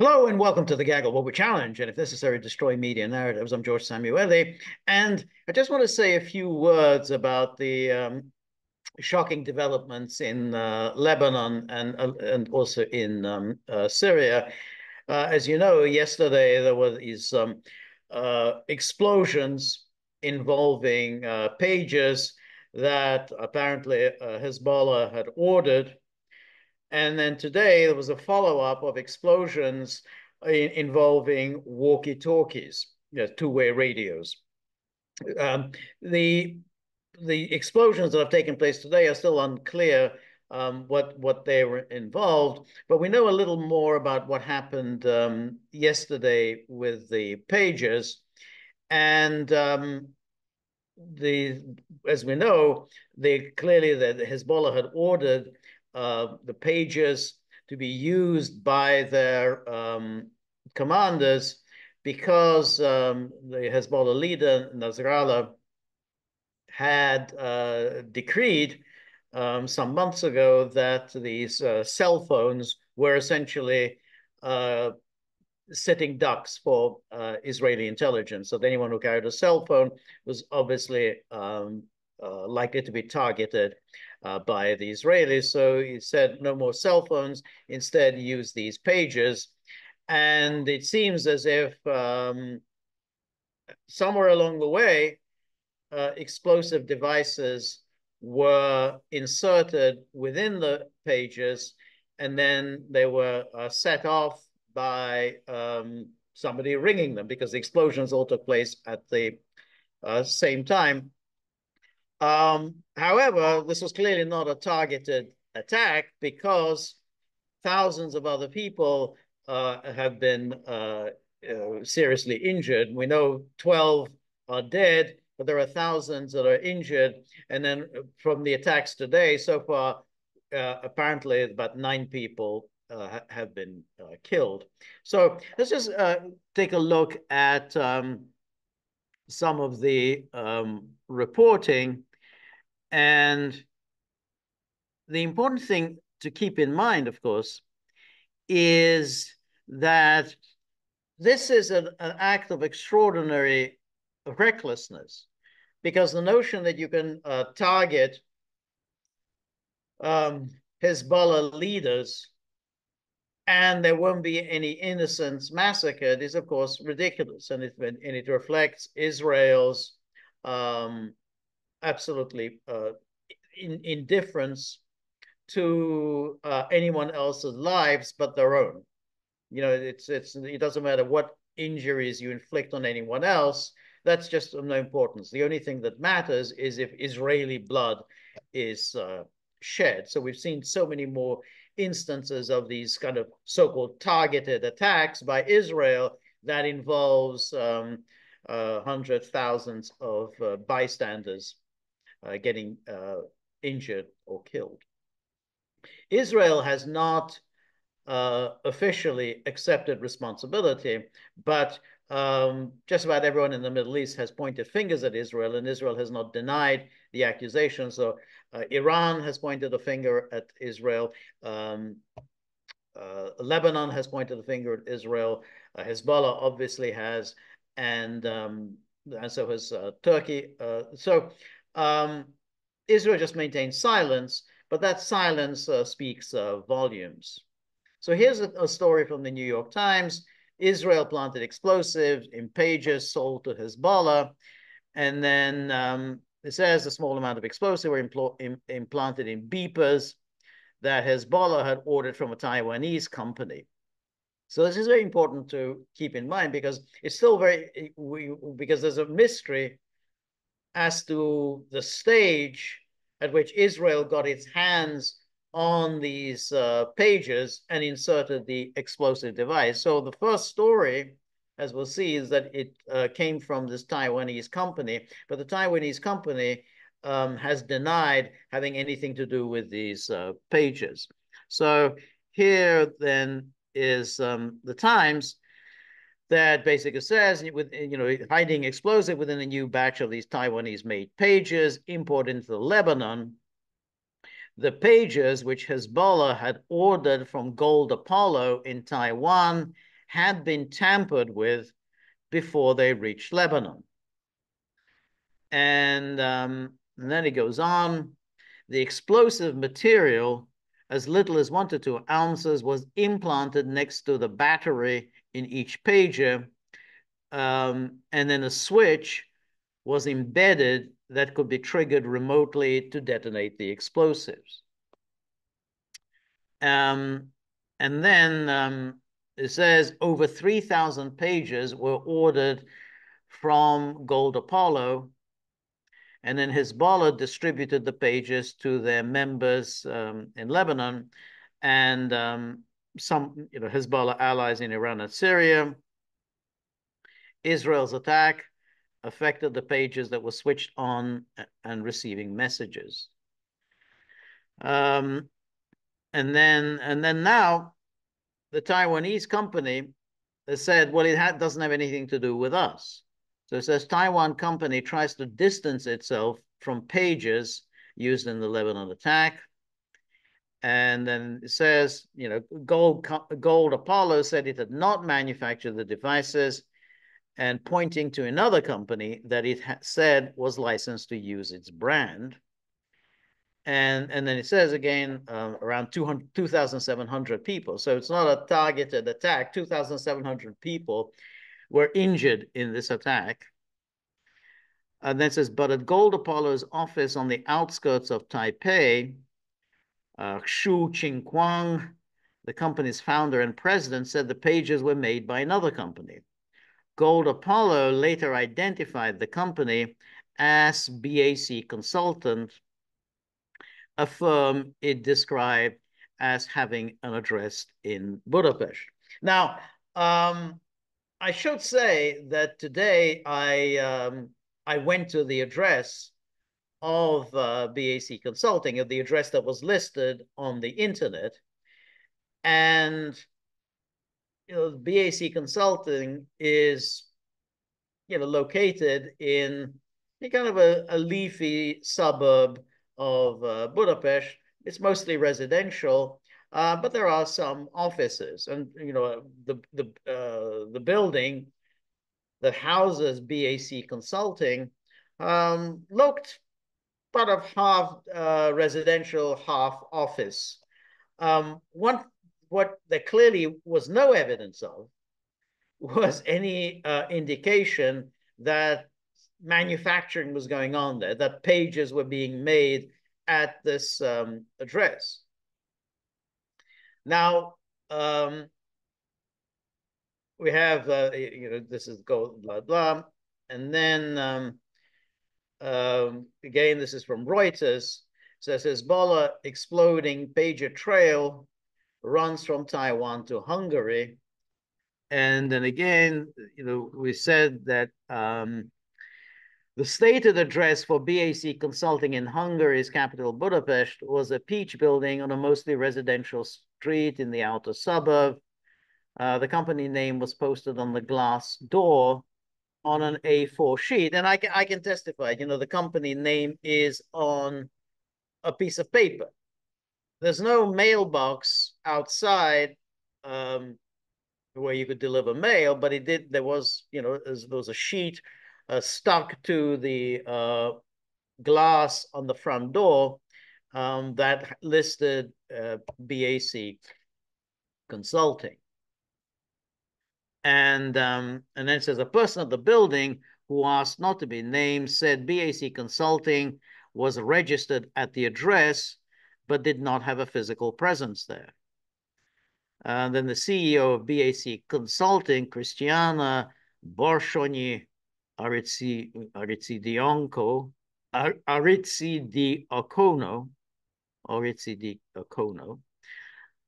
Hello and welcome to the Gaggle What We Challenge, and if necessary, destroy media narratives. I'm George Samueli, and I just want to say a few words about the shocking developments in Lebanon and also in Syria. As you know, yesterday there were these explosions involving pages that apparently Hezbollah had ordered. And then today there was a follow-up of explosions involving walkie-talkies, two-way radios. Um, the the explosions that have taken place today are still unclear what they were involved, but we know a little more about what happened yesterday with the pages. And the as we know, clearly the Hezbollah had ordered the pages to be used by their commanders because the Hezbollah leader Nasrallah had decreed some months ago that these cell phones were essentially sitting ducks for Israeli intelligence. So anyone who carried a cell phone was obviously likely to be targeted by the Israelis. So he said no more cell phones, instead use these pages. And it seems as if somewhere along the way, explosive devices were inserted within the pages, and then they were set off by somebody ringing them, because the explosions all took place at the same time. However, this was clearly not a targeted attack, because thousands of other people have been seriously injured. We know 12 are dead, but there are thousands that are injured. And then from the attacks today, so far, apparently about 9 people have been killed. So let's just take a look at some of the reporting. And the important thing to keep in mind, of course, is that this is an act of extraordinary recklessness, because the notion that you can target Hezbollah leaders and there won't be any innocents massacred is, of course, ridiculous. And it reflects Israel's absolutely indifference to anyone else's lives but their own. It doesn't matter what injuries you inflict on anyone else. That's just of no importance. The only thing that matters is if Israeli blood is shed. So we've seen so many more instances of these kind of so-called targeted attacks by Israel that involves hundreds, thousands of bystanders getting injured or killed. Israel has not officially accepted responsibility, but just about everyone in the Middle East has pointed fingers at Israel, and Israel has not denied the accusation. So Iran has pointed a finger at Israel. Lebanon has pointed a finger at Israel. Hezbollah obviously has, and so has Turkey. Israel just maintains silence, but that silence speaks volumes. So here's a story from the New York Times. Israel planted explosives in pages sold to Hezbollah. And then it says a small amount of explosives were implanted in beepers that Hezbollah had ordered from a Taiwanese company. So this is very important to keep in mind, because it's still because there's a mystery as to the stage at which Israel got its hands on these pages and inserted the explosive device. So the first story, as we'll see, is that it came from this Taiwanese company, but the Taiwanese company has denied having anything to do with these pages. So here then is the Times that basically says, with hiding explosive within a new batch of these Taiwanese-made pages imported into Lebanon. The pages which Hezbollah had ordered from Gold Apollo in Taiwan had been tampered with before they reached Lebanon. And then it goes on. The explosive material, as little as 1 to 2 ounces, was implanted next to the battery in each pager. And then a switch was embedded that could be triggered remotely to detonate the explosives. And then it says over 3,000 pages were ordered from Gold Apollo, and then Hezbollah distributed the pages to their members in Lebanon, and some Hezbollah allies in Iran and Syria. Israel's attack affected the pages that were switched on and receiving messages. And then now the Taiwanese company has said, well, it doesn't have anything to do with us. So it says Taiwan company tries to distance itself from pages used in the Lebanon attack. And then it says, Gold Apollo said it had not manufactured the devices, and pointing to another company that it said was licensed to use its brand. And then it says again, around 2,700 people. So it's not a targeted attack. 2,700 people were injured in this attack. And then it says, but at Gold Apollo's office on the outskirts of Taipei, Xu Qingquang, the company's founder and president, said the pages were made by another company. Gold Apollo later identified the company as BAC Consultant, a firm it described as having an address in Budapest. Now, I should say that today I went to the address of BAC Consulting, of the address that was listed on the internet, and BAC Consulting is located in kind of a leafy suburb of Budapest. It's mostly residential, but there are some offices, and the building that houses BAC Consulting looked part of half residential, half office. What there clearly was no evidence of was any indication that manufacturing was going on there, that pages were being made at this address. Now, we have, this is Gold, blah, blah. And then, again, this is from Reuters. So it says, Hezbollah exploding pager trail runs from Taiwan to Hungary. And then again, we said that the stated address for BAC Consulting in Hungary's capital, Budapest, was a peach building on a mostly residential street in the outer suburb. The company name was posted on the glass door on an A4 sheet. And I can testify, the company name is on a piece of paper. There's no mailbox outside where you could deliver mail, but there was a sheet stuck to the glass on the front door that listed BAC Consulting. And then it says, a person at the building who asked not to be named said BAC Consulting was registered at the address, but did not have a physical presence there. And then the CEO of BAC Consulting, Christiana Borshoni Aritsidiokono,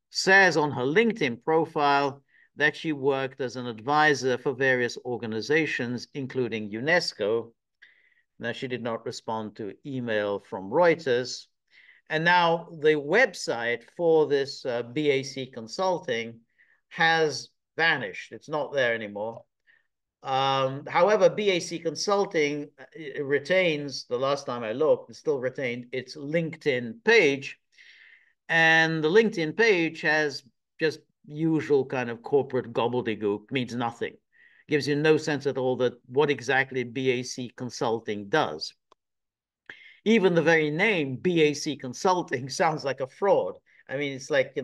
says on her LinkedIn profile that she worked as an advisor for various organizations, including UNESCO. Now, she did not respond to email from Reuters. And now the website for this BAC Consulting has vanished. It's not there anymore. However, BAC Consulting retains, the last time I looked, it still retained its LinkedIn page. And the LinkedIn page has just usual kind of corporate gobbledygook, means nothing. Gives you no sense at all that what exactly BAC Consulting does. Even the very name BAC Consulting sounds like a fraud. I mean, it's like,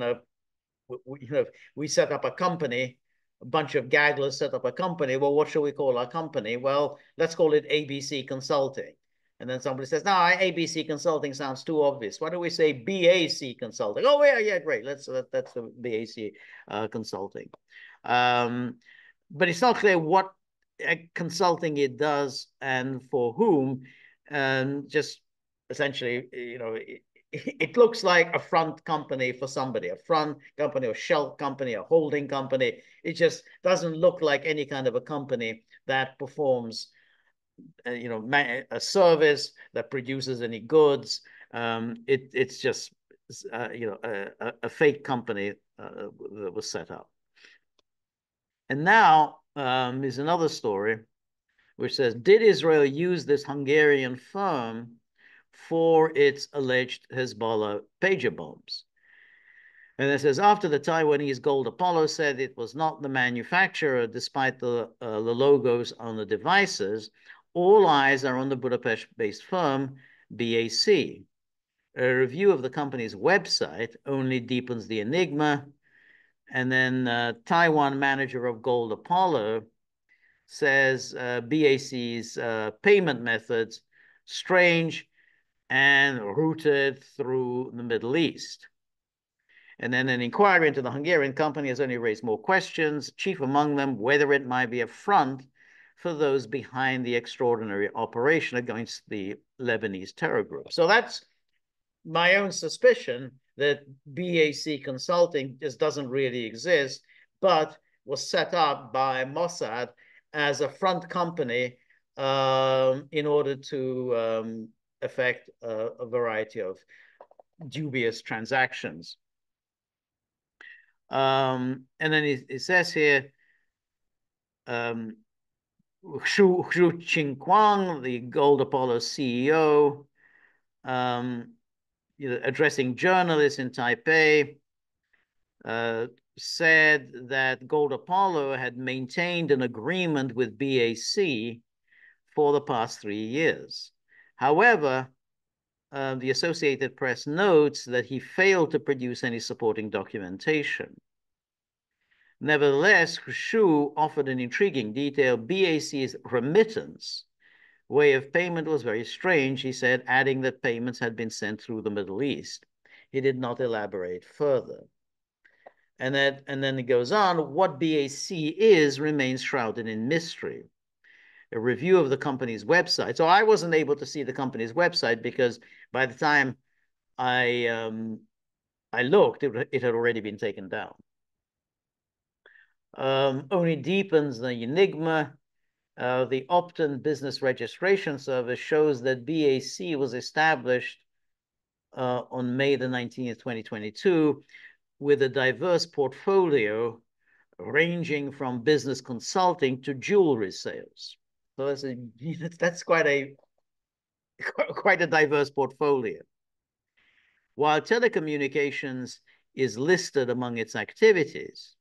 we set up a company, a bunch of gagglers set up a company. Well, what should we call our company? Well, let's call it ABC Consulting. And then somebody says, no, ABC Consulting sounds too obvious. Why don't we say BAC Consulting? Oh, yeah, great. That's the BAC Consulting. But it's not clear what consulting it does and for whom. Just essentially, it looks like a front company for somebody, a front company, a shell company, a holding company. It just doesn't look like any kind of a company that performs, a service, that produces any goods. It's just, a fake company that was set up. And now is another story which says, did Israel use this Hungarian firm for its alleged Hezbollah pager bombs? And it says, after the Taiwanese Gold Apollo said it was not the manufacturer, despite the logos on the devices, all eyes are on the Budapest-based firm BAC. A review of the company's website only deepens the enigma. And then Taiwan manager of Gold Apollo says BAC's payment methods strange and routed through the Middle East. And then an inquiry into the Hungarian company has only raised more questions, chief among them whether it might be a front for those behind the extraordinary operation against the Lebanese terror group. So that's my own suspicion that BAC Consulting just doesn't really exist, but was set up by Mossad as a front company in order to effect a variety of dubious transactions. And then it says here, Xu Qingquang, the Gold Apollo CEO, addressing journalists in Taipei, said that Gold Apollo had maintained an agreement with BAC for the past 3 years. However, the Associated Press notes that he failed to produce any supporting documentation. Nevertheless, Xu offered an intriguing detail. BAC's remittance way of payment was very strange, he said, adding that payments had been sent through the Middle East. He did not elaborate further. And then it goes on, what BAC is remains shrouded in mystery. A review of the company's website. So I wasn't able to see the company's website because by the time I looked, it had already been taken down. Only deepens the enigma. The Opton Business Registration Service shows that BAC was established on May the 19th, 2022, with a diverse portfolio ranging from business consulting to jewelry sales. So that's quite a diverse portfolio. While telecommunications is listed among its activities,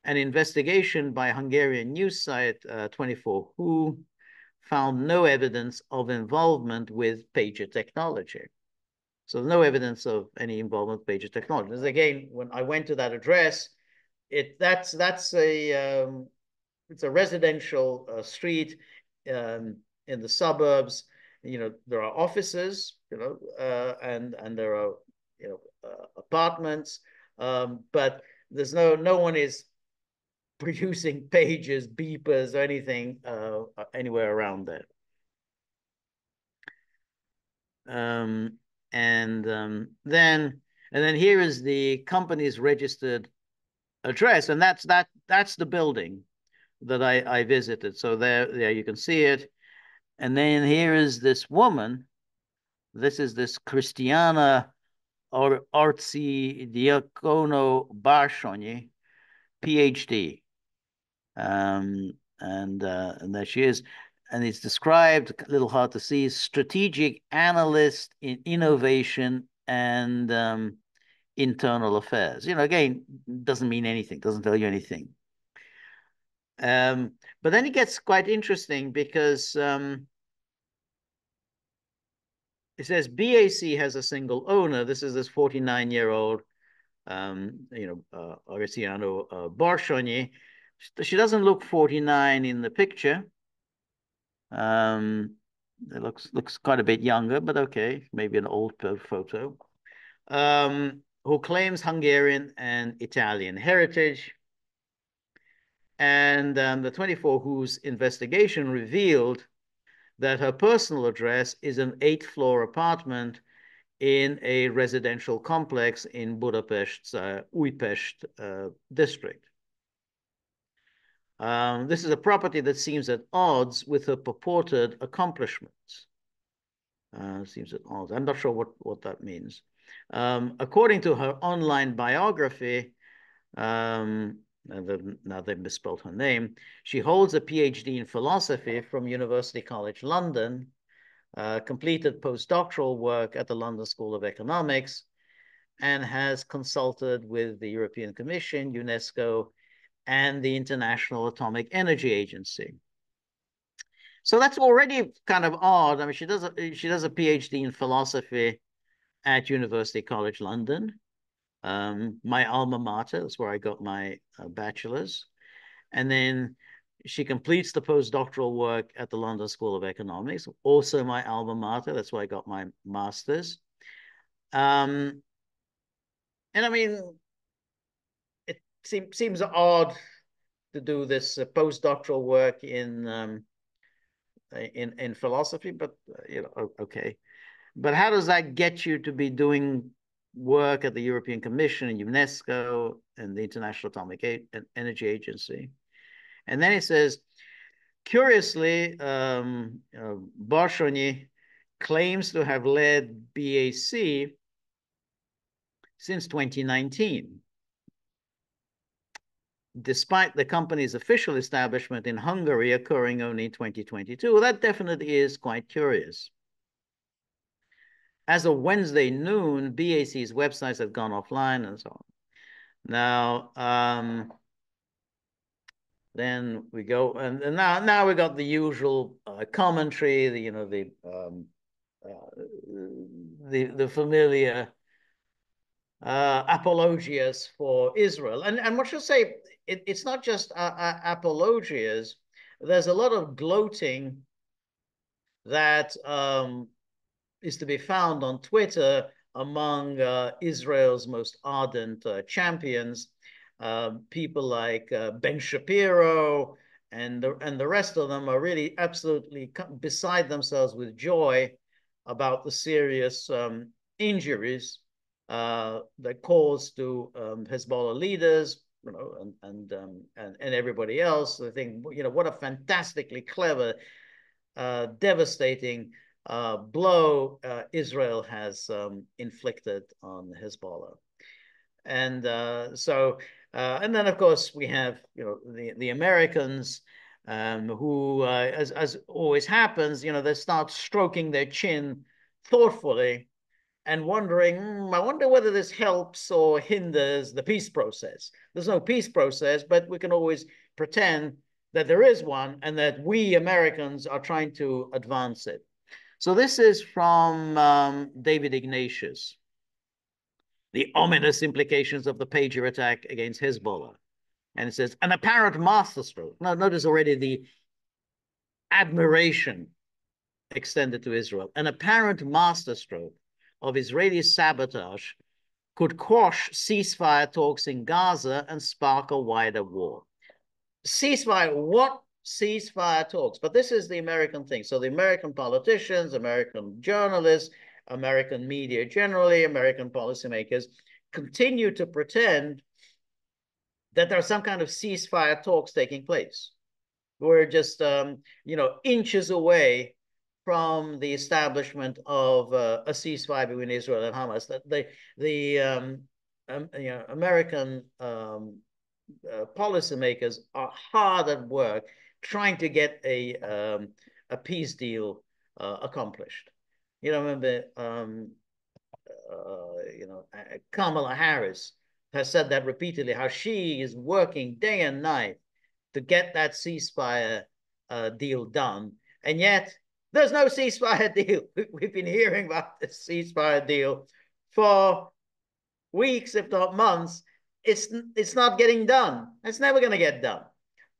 an investigation by Hungarian news site 24Hu found no evidence of involvement with pager technology. So no evidence of any involvement with pager technology. Because again, when I went to that address, it's a residential street in the suburbs. There are offices, and there are apartments, but there's no one is producing pages, beepers, or anything anywhere around there. And then here is the company's registered address, and that's the building that I visited. So there you can see it. And then here is this woman. This is this Christiana Artsi Diacono Barshoni, PhD. And there she is. And it's described, a little hard to see, strategic analyst in innovation and internal affairs. Again, doesn't mean anything, doesn't tell you anything. But then it gets quite interesting because it says BAC has a single owner. This is this 49-year-old, Areciano Barshonyi. She doesn't look 49 in the picture. It looks quite a bit younger, but okay, maybe an old photo. Who claims Hungarian and Italian heritage. And the 24 whose investigation revealed that her personal address is an 8th-floor apartment in a residential complex in Budapest's Újpest district. This is a property that seems at odds with her purported accomplishments. Seems at odds. I'm not sure what that means. According to her online biography, now they've misspelled her name, she holds a PhD in philosophy from University College London, completed postdoctoral work at the London School of Economics, and has consulted with the European Commission, UNESCO, and the International Atomic Energy Agency. So that's already kind of odd. I mean, she does a PhD in philosophy at University College London, my alma mater. That's where I got my bachelor's. And then she completes the postdoctoral work at the London School of Economics, also my alma mater. That's where I got my master's. And I mean, it seems odd to do this postdoctoral work in philosophy, but okay. But how does that get you to be doing work at the European Commission and UNESCO and the International Atomic Energy Agency? And then it says, curiously, Barshonyi claims to have led BAC since 2019, despite the company's official establishment in Hungary occurring only in 2022. Well, that definitely is quite curious. As of Wednesday noon, BAC's websites have gone offline and so on. Now, then we go, and now we got the usual commentary, the familiar apologias for Israel. And what should say, it's not just apologias. There's a lot of gloating that is to be found on Twitter among Israel's most ardent champions, people like Ben Shapiro and the rest of them are really absolutely beside themselves with joy about the serious injuries that caused to Hezbollah leaders, and everybody else. I think, what a fantastically clever, devastating blow Israel has inflicted on Hezbollah. And and then of course we have the Americans who, as always happens, they start stroking their chin thoughtfully and wondering, I wonder whether this helps or hinders the peace process. There's no peace process, but we can always pretend that there is one and that we Americans are trying to advance it. So this is from David Ignatius, the ominous implications of the pager attack against Hezbollah. And it says, an apparent masterstroke. Now, notice already the admiration extended to Israel. An apparent masterstroke of Israeli sabotage could quash ceasefire talks in Gaza and spark a wider war. Ceasefire, what ceasefire talks? But this is the American thing. So the American politicians, American journalists, American media generally, American policymakers continue to pretend that there are some kind of ceasefire talks taking place. We're just, inches away from the establishment of a ceasefire between Israel and Hamas. That the American policymakers are hard at work trying to get a peace deal accomplished. Remember Kamala Harris has said that repeatedly, how she is working day and night to get that ceasefire deal done. And yet there's no ceasefire deal. We've been hearing about this ceasefire deal for weeks, if not months. It's not getting done. It's never going to get done.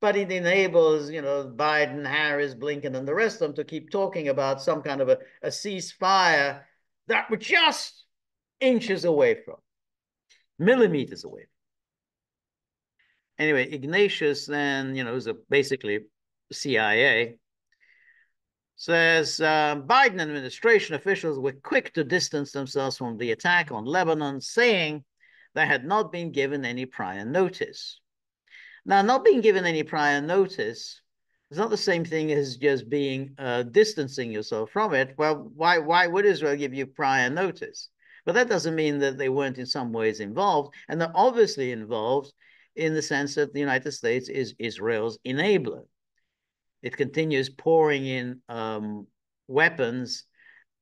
But it enables, Biden, Harris, Blinken, and the rest of them to keep talking about some kind of a ceasefire that we're just inches away from, millimeters away. Anyway, Ignatius then, is basically CIA, says Biden administration officials were quick to distance themselves from the attack on Lebanon, saying they had not been given any prior notice. Now, not being given any prior notice is not the same thing as just being distancing yourself from it. Well, why would Israel give you prior notice? But that doesn't mean that they weren't in some ways involved, and they're obviously involved in the sense that the United States is Israel's enabler. It continues pouring in weapons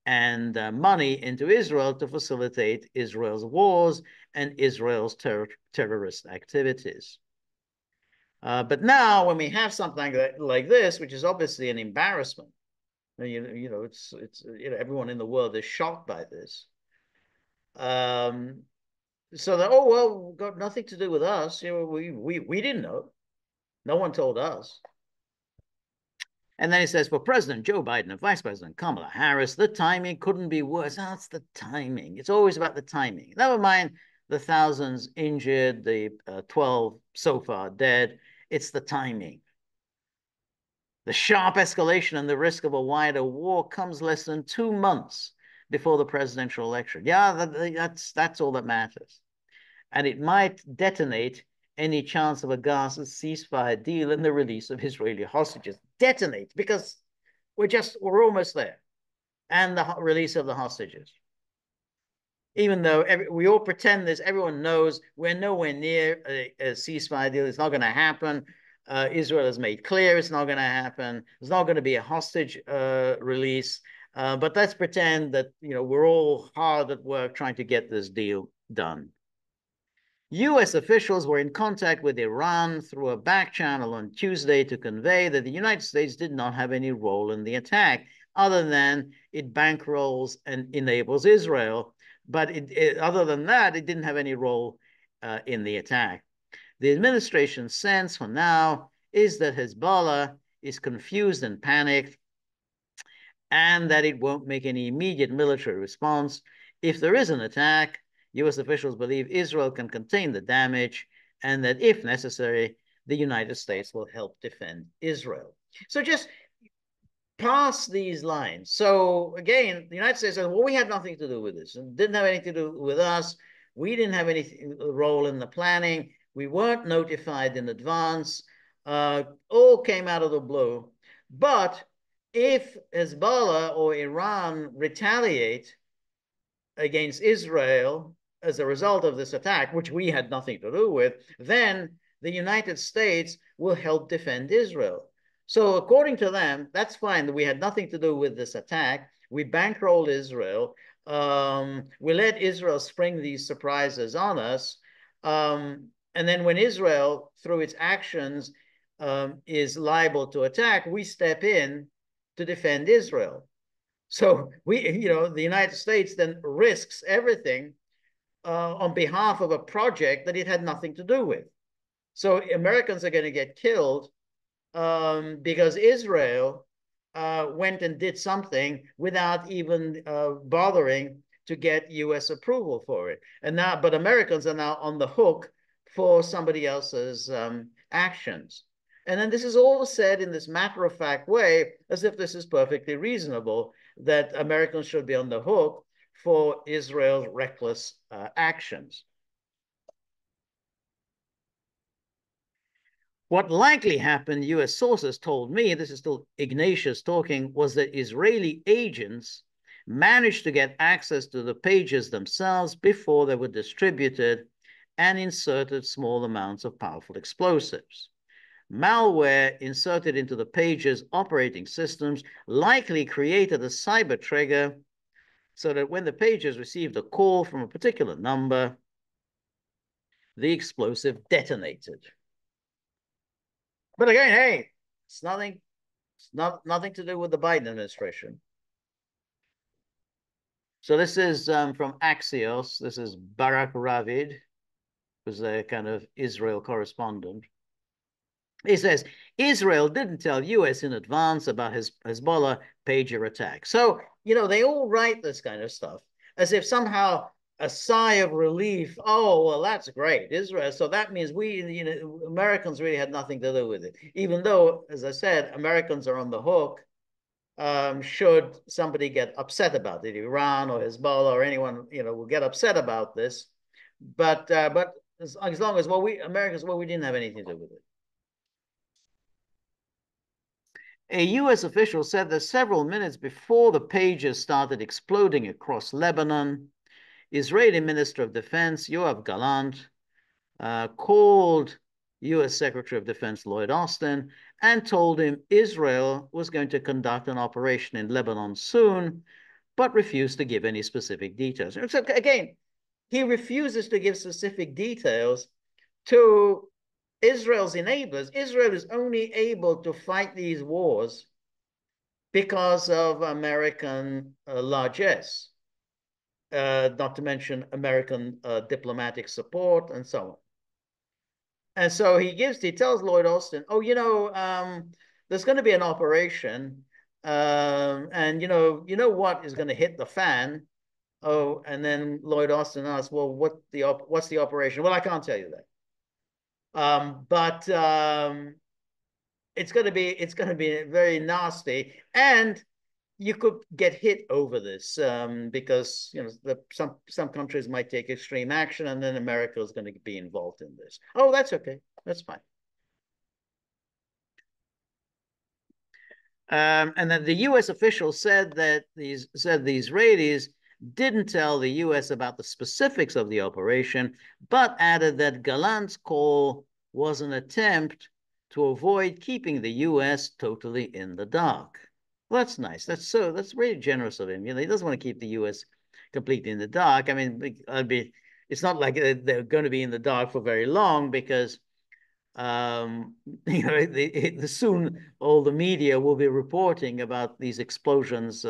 and money into Israel to facilitate Israel's wars and Israel's terrorist activities. But now, when we have something like this, which is obviously an embarrassment, it's everyone in the world is shocked by this. So that, oh well, got nothing to do with us. We didn't know. No one told us. And then he says, for President Joe Biden and Vice President Kamala Harris, the timing couldn't be worse. Oh, it's the timing. It's always about the timing. Never mind the thousands injured, the 12 so far dead. It's the timing. The sharp escalation and the risk of a wider war comes less than 2 months before the presidential election. Yeah, that's all that matters. And it might detonate any chance of a Gaza ceasefire deal and the release of Israeli hostages. Detonate, because we're almost there. And the release of the hostages. Even though we all pretend this, everyone knows we're nowhere near a ceasefire deal. It's not going to happen. Israel has made clear it's not going to happen. There's not going to be a hostage release. But let's pretend that we're all hard at work trying to get this deal done. US officials were in contact with Iran through a back channel on Tuesday to convey that the United States did not have any role in the attack, other than it bankrolls and enables Israel. But other than that, it didn't have any role in the attack. The administration's sense for now is that Hezbollah is confused and panicked, and that it won't make any immediate military response. If there is an attack, US officials believe Israel can contain the damage, and that if necessary, the United States will help defend Israel. So just pass these lines. So again, the United States says, well, we had nothing to do with this. It didn't have anything to do with us. We didn't have any role in the planning. We weren't notified in advance. All came out of the blue. But if Hezbollah or Iran retaliate against Israel as a result of this attack, which we had nothing to do with, then the United States will help defend Israel. So according to them, that's fine. We had nothing to do with this attack. We bankrolled Israel. We let Israel spring these surprises on us. And then when Israel, through its actions, is liable to attack, we step in to defend Israel. So the United States then risks everything on behalf of a project that it had nothing to do with. So Americans are going to get killed because Israel went and did something without even bothering to get US approval for it. But Americans are now on the hook for somebody else's actions. And then this is all said in this matter-of-fact way, as if this is perfectly reasonable, that Americans should be on the hook for Israel's reckless actions. What likely happened, US sources told me, this is still Ignatius talking, was that Israeli agents managed to get access to the pages themselves before they were distributed and inserted small amounts of powerful explosives. Malware inserted into the page's operating systems likely created a cyber trigger so that when the pagers received a call from a particular number, the explosive detonated. But again, hey, it's nothing to do with the Biden administration. So this is from Axios. This is Barak Ravid, who's a kind of Israel correspondent. He says, Israel didn't tell US in advance about his Hezbollah pager attack. So, they all write this kind of stuff as if somehow a sigh of relief. Oh, well, that's great. Israel. So that means Americans really had nothing to do with it. Even though, as I said, Americans are on the hook should somebody get upset about it, Iran or Hezbollah or anyone, will get upset about this. But as long as, Americans, we didn't have anything to do with it. A U.S. official said that several minutes before the pages started exploding across Lebanon, Israeli Minister of Defense Yoav Gallant called U.S. Secretary of Defense Lloyd Austin and told him Israel was going to conduct an operation in Lebanon soon, but refused to give any specific details. So again, he refuses to give specific details to Israel's enablers. Israel is only able to fight these wars because of American largesse, not to mention American diplomatic support and so on. And so he tells Lloyd Austin, there's going to be an operation, and what is going to hit the fan. Oh, and then Lloyd Austin asks, well, what's the operation? Well, I can't tell you that. But it's going to be very nasty, and you could get hit over this because some countries might take extreme action, and then America is going to be involved in this. Oh, that's okay. That's fine. And then the U.S. official said that these Israelis didn't tell the U.S. about the specifics of the operation, but added that Gallant's call was an attempt to avoid keeping the U.S. totally in the dark. Well, that's nice. That's really generous of him. He doesn't want to keep the U.S. completely in the dark. I mean, it's not like they're going to be in the dark for very long because soon all the media will be reporting about these explosions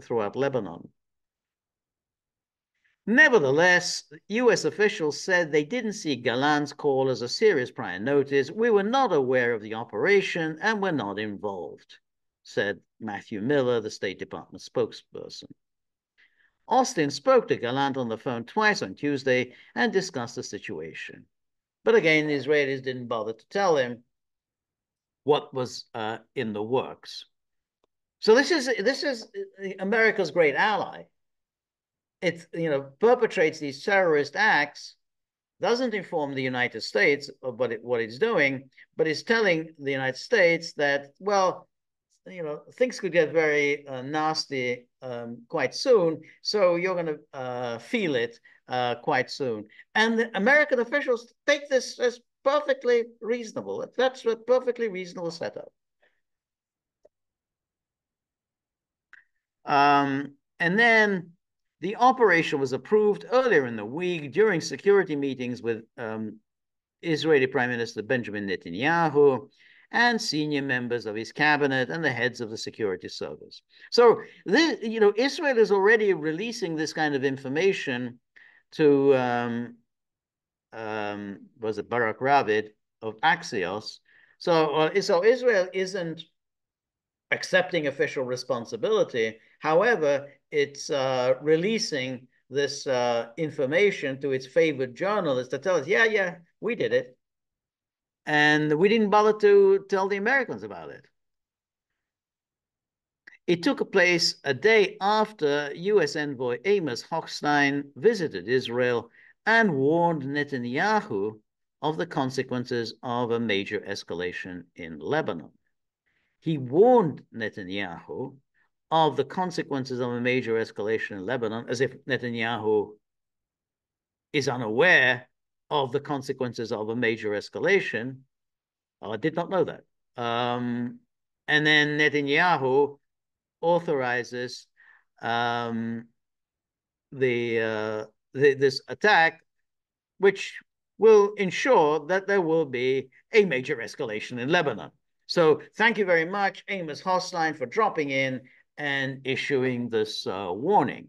throughout Lebanon. Nevertheless, U.S. officials said they didn't see Gallant's call as a serious prior notice. We were not aware of the operation and were not involved, said Matthew Miller, the State Department spokesperson. Austin spoke to Gallant on the phone twice on Tuesday and discussed the situation. But again, the Israelis didn't bother to tell him what was in the works. So this is America's great ally. It perpetrates these terrorist acts, doesn't inform the United States of what it's doing, but is telling the United States that, well, things could get very nasty quite soon, so you're going to feel it quite soon. And the American officials take this as perfectly reasonable. That's a perfectly reasonable setup. And then the operation was approved earlier in the week during security meetings with Israeli Prime Minister Benjamin Netanyahu and senior members of his cabinet and the heads of the security service. So Israel is already releasing this kind of information to was it Barak Ravid of Axios. So Israel isn't accepting official responsibility. However, it's releasing this information to its favored journalists to tell us, yeah, we did it. And we didn't bother to tell the Americans about it. It took place a day after U.S. envoy Amos Hochstein visited Israel and warned Netanyahu of the consequences of a major escalation in Lebanon. He warned Netanyahu of the consequences of a major escalation in Lebanon, as if Netanyahu is unaware of the consequences of a major escalation. I did not know that. And then Netanyahu authorizes this attack, which will ensure that there will be a major escalation in Lebanon. So thank you very much, Amos Hochstein, for dropping in and issuing this warning.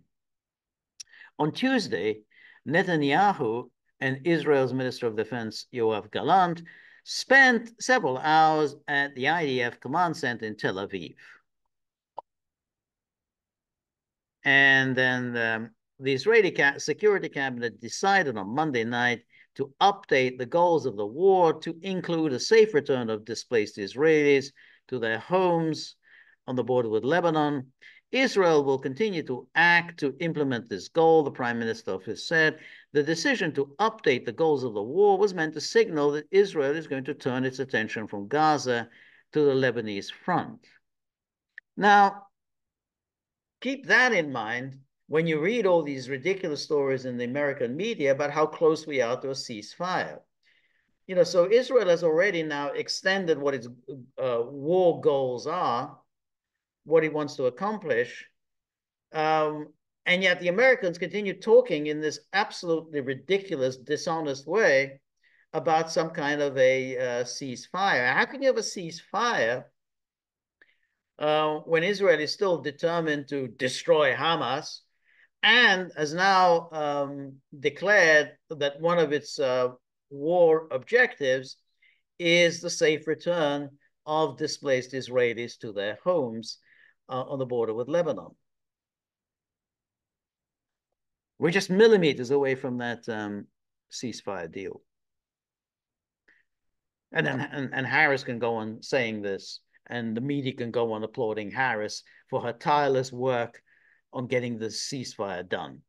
On Tuesday, Netanyahu and Israel's Minister of Defense, Yoav Gallant, spent several hours at the IDF command center in Tel Aviv. And then the Israeli Security Cabinet decided on Monday night to update the goals of the war to include a safe return of displaced Israelis to their homes on the border with Lebanon. Israel will continue to act to implement this goal, the Prime Minister's office said. The decision to update the goals of the war was meant to signal that Israel is going to turn its attention from Gaza to the Lebanese front. Now, keep that in mind when you read all these ridiculous stories in the American media about how close we are to a ceasefire. You know, so Israel has already now extended what its war goals are, what it wants to accomplish. And yet the Americans continue talking in this absolutely ridiculous, dishonest way about some kind of a ceasefire. How can you have a ceasefire when Israel is still determined to destroy Hamas and has now declared that one of its war objectives is the safe return of displaced Israelis to their homes on the border with Lebanon? We're just millimeters away from that ceasefire deal. And then and Harris can go on saying this, and the media can go on applauding Harris for her tireless work on getting the ceasefire done.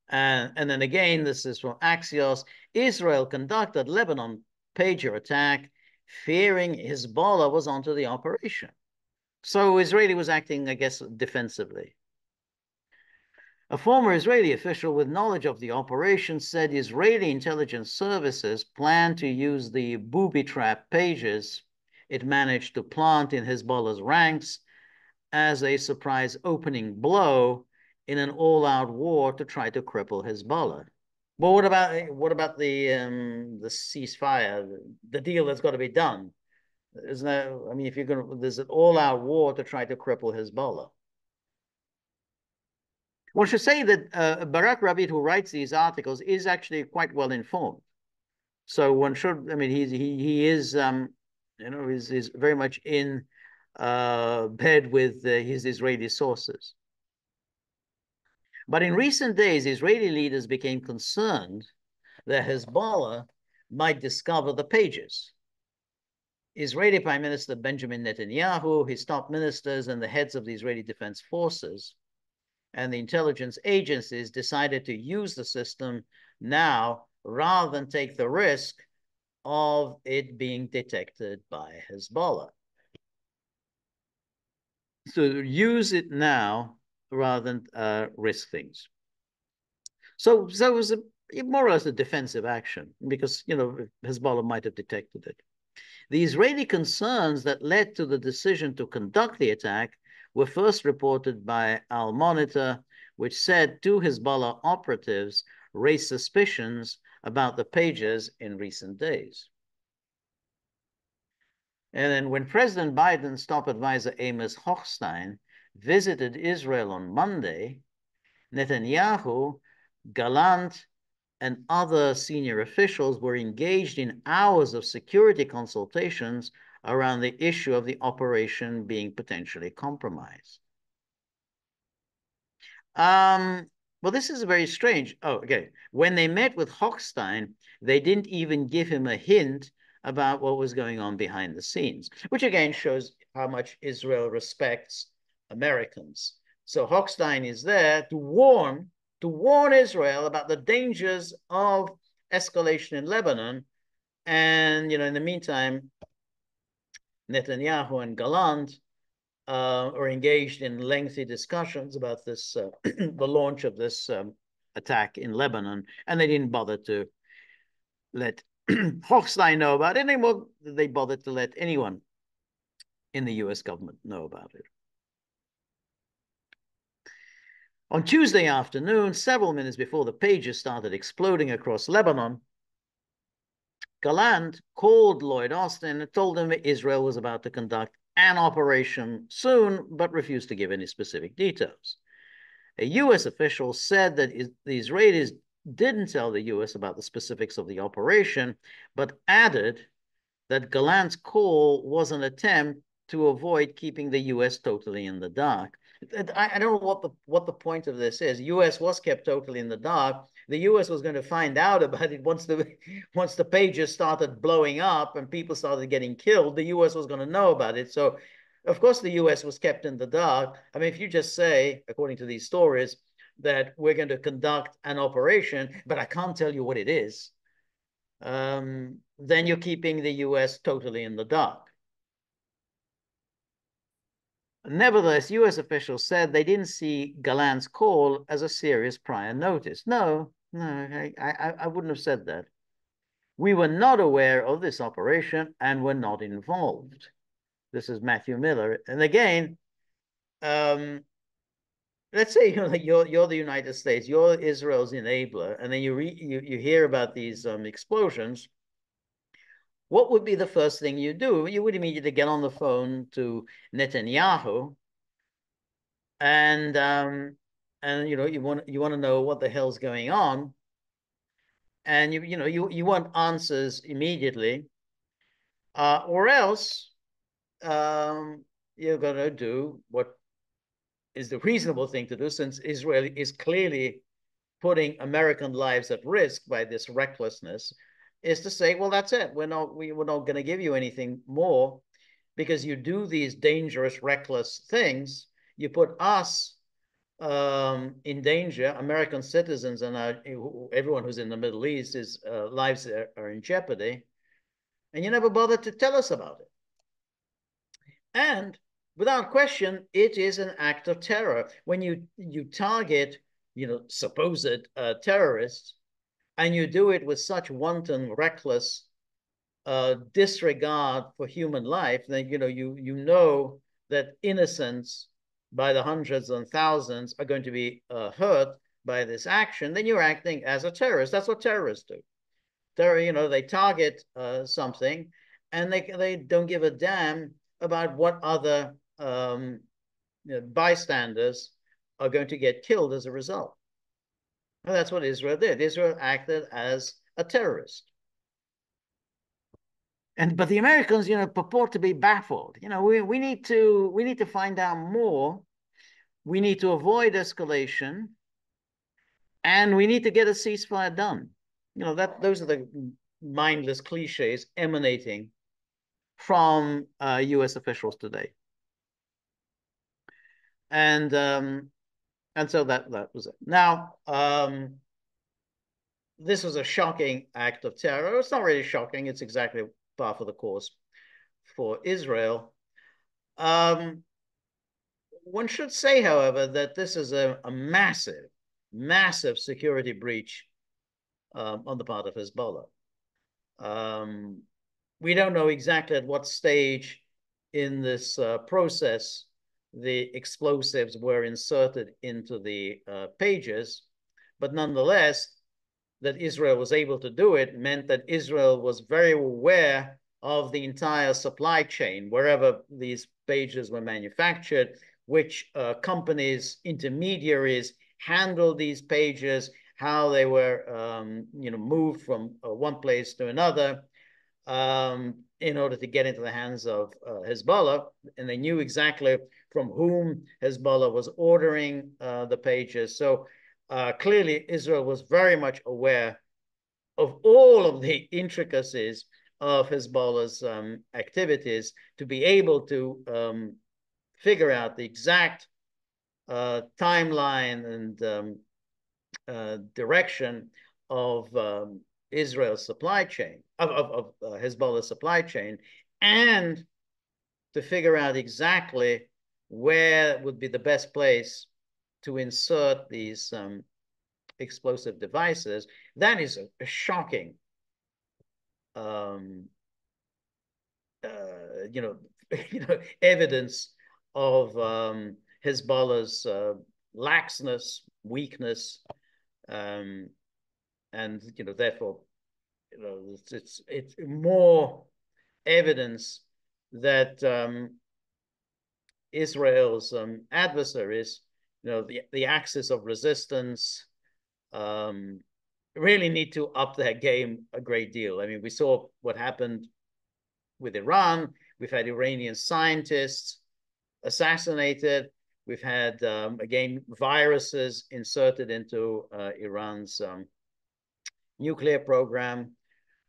And then again, this is from Axios. Israel conducted Lebanon pager attack, fearing Hezbollah was onto the operation. So Israeli was acting, I guess, defensively. A former Israeli official with knowledge of the operation said Israeli intelligence services planned to use the booby trap pages it managed to plant in Hezbollah's ranks as a surprise opening blow in an all-out war to try to cripple Hezbollah. Well, what about the ceasefire, the deal that's got to be done? Isn't that, I mean, if you're going to, there's an all-out war to try to cripple Hezbollah. One should say that Barak Ravid, who writes these articles, is actually quite well informed. So one should, I mean, he is, you know, is very much in bed with his Israeli sources. But in recent days, Israeli leaders became concerned that Hezbollah might discover the pages. Israeli Prime Minister Benjamin Netanyahu, his top ministers, and the heads of the Israeli Defense Forces and the intelligence agencies decided to use the system now rather than take the risk of it being detected by Hezbollah. So use it now rather than risk things. So it was more or less a defensive action because, you know, Hezbollah might have detected it. The Israeli concerns that led to the decision to conduct the attack were first reported by Al Monitor, which said two Hezbollah operatives raised suspicions about the pages in recent days. And then when President Biden's top advisor Amos Hochstein visited Israel on Monday, Netanyahu, Gallant, and other senior officials were engaged in hours of security consultations around the issue of the operation being potentially compromised. Well, this is very strange. Oh, okay. When they met with Hochstein, they didn't even give him a hint about what was going on behind the scenes, which again shows how much Israel respects Americans. So Hochstein is there to warn Israel about the dangers of escalation in Lebanon. And, you know, in the meantime, Netanyahu and Gallant are engaged in lengthy discussions about this, the launch of this attack in Lebanon, and they didn't bother to let Hochstein know about it anymore. They bothered to let anyone in the US government know about it. On Tuesday afternoon, several minutes before the pages started exploding across Lebanon, Gallant called Lloyd Austin and told him Israel was about to conduct an operation soon, but refused to give any specific details. A U.S. official said that the Israelis didn't tell the U.S. about the specifics of the operation, but added that Gallant's call was an attempt to avoid keeping the U.S. totally in the dark. I don't know what the point of this is. U.S. was kept totally in the dark. The U.S. was going to find out about it once the pages started blowing up and people started getting killed. The U.S. was going to know about it. So, of course, the U.S. was kept in the dark. I mean, if you just say, according to these stories, that we're going to conduct an operation, but I can't tell you what it is, then you're keeping the U.S. totally in the dark. Nevertheless, U.S. officials said they didn't see Gallant's call as a serious prior notice. No, I wouldn't have said that. We were not aware of this operation and were not involved. This is Matthew Miller. And again, let's say you're the United States, you're Israel's enabler, and then you hear about these explosions. What would be the first thing you do? You would immediately get on the phone to Netanyahu, and you want to know what the hell's going on, and you want answers immediately, or else you're gonna do what is the reasonable thing to do, since Israel is clearly putting American lives at risk by this recklessness, is to say, well, that's it. We're not going to give you anything more because you do these dangerous, reckless things. You put us in danger, American citizens and everyone who's in the Middle East, is lives are in jeopardy, and you never bothered to tell us about it. And without question, it is an act of terror when you target supposed terrorists, and you do it with such wanton, reckless disregard for human life. Then you know that innocents by the hundreds and thousands are going to be hurt by this action. Then you're acting as a terrorist. That's what terrorists do. They target something, and they don't give a damn about what other bystanders are going to get killed as a result. And that's what Israel did. Israel acted as a terrorist. But the Americans, purport to be baffled. We need to find out more. We need to avoid escalation, and we need to get a ceasefire done. Those are the mindless cliches emanating from U.S. officials today. And so that was it. Now, this was a shocking act of terror. It's not really shocking. It's exactly par for the course for Israel. One should say, however, that this is a massive, massive security breach on the part of Hezbollah. We don't know exactly at what stage in this process the explosives were inserted into the pages, but nonetheless, that Israel was able to do it meant that Israel was very aware of the entire supply chain, wherever these pages were manufactured, which companies, intermediaries handled these pages, how they were moved from one place to another in order to get into the hands of Hezbollah. And they knew exactly from whom Hezbollah was ordering the pages. So clearly, Israel was very much aware of all of the intricacies of Hezbollah's activities to be able to figure out the exact timeline and direction of Israel's supply chain, of Hezbollah's supply chain, and to figure out exactly where would be the best place to insert these explosive devices. That is a shocking, evidence of Hezbollah's laxness, weakness, and therefore, it's more evidence that Israel's adversaries, the axis of resistance, really need to up their game a great deal. I mean, we saw what happened with Iran. We've had Iranian scientists assassinated. We've had, again, viruses inserted into Iran's nuclear program.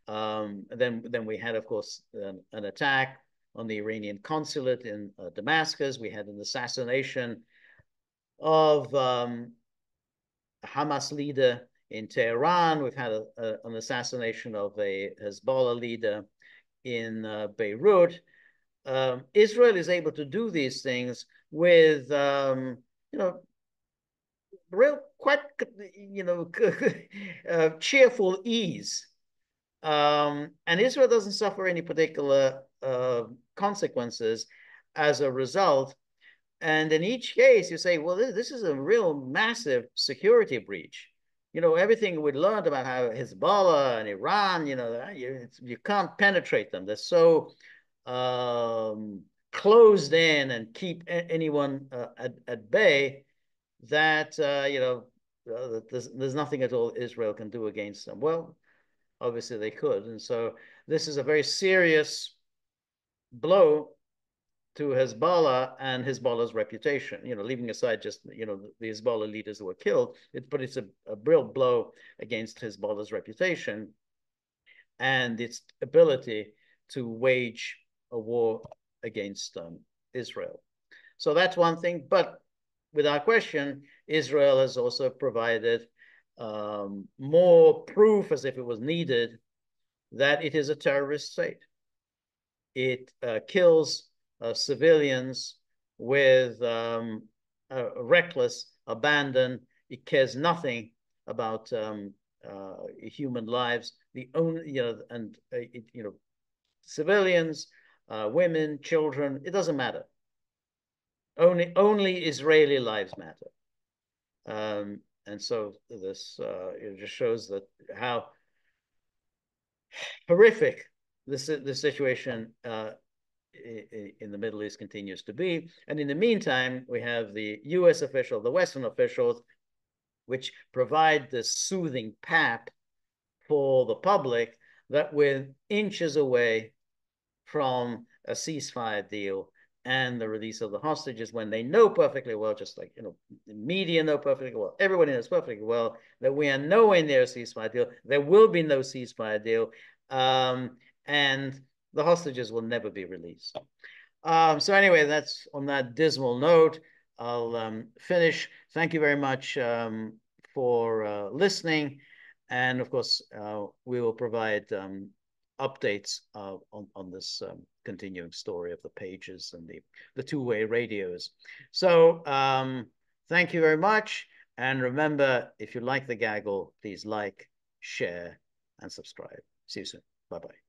Then we had, of course, an attack on the Iranian consulate in Damascus. We had an assassination of Hamas leader in Tehran. We've had an assassination of a Hezbollah leader in Beirut. Israel is able to do these things with, real quite, cheerful ease. And Israel doesn't suffer any particular consequences as a result. And in each case, you say, well, this is a real massive security breach. Everything we learned about how Hezbollah and Iran, you can't penetrate them. They're so closed in and keep anyone at bay that, there's nothing at all Israel can do against them. Well, obviously they could. And so this is a very serious blow to Hezbollah and Hezbollah's reputation, leaving aside just, the Hezbollah leaders who were killed, but it's a real blow against Hezbollah's reputation and its ability to wage a war against Israel. So that's one thing, but without question, Israel has also provided more proof, as if it was needed, that it is a terrorist state. It kills civilians with reckless abandon. It cares nothing about human lives. The only, civilians, women, children, it doesn't matter. Only Israeli lives matter. And so this it just shows that how horrific this situation in the Middle East continues to be. And in the meantime, we have the US official, the Western officials, which provide this soothing pap for the public that we're inches away from a ceasefire deal and the release of the hostages, when they know perfectly well, just like, the media know perfectly well, everybody knows perfectly well, that we are nowhere near a ceasefire deal. There will be no ceasefire deal. And the hostages will never be released. So anyway, that's on that dismal note. I'll finish. Thank you very much for listening. And of course, we will provide updates on this continuing story of the pages and the two-way radios. So thank you very much. And remember, if you like the gaggle, please like, share, and subscribe. See you soon. Bye-bye.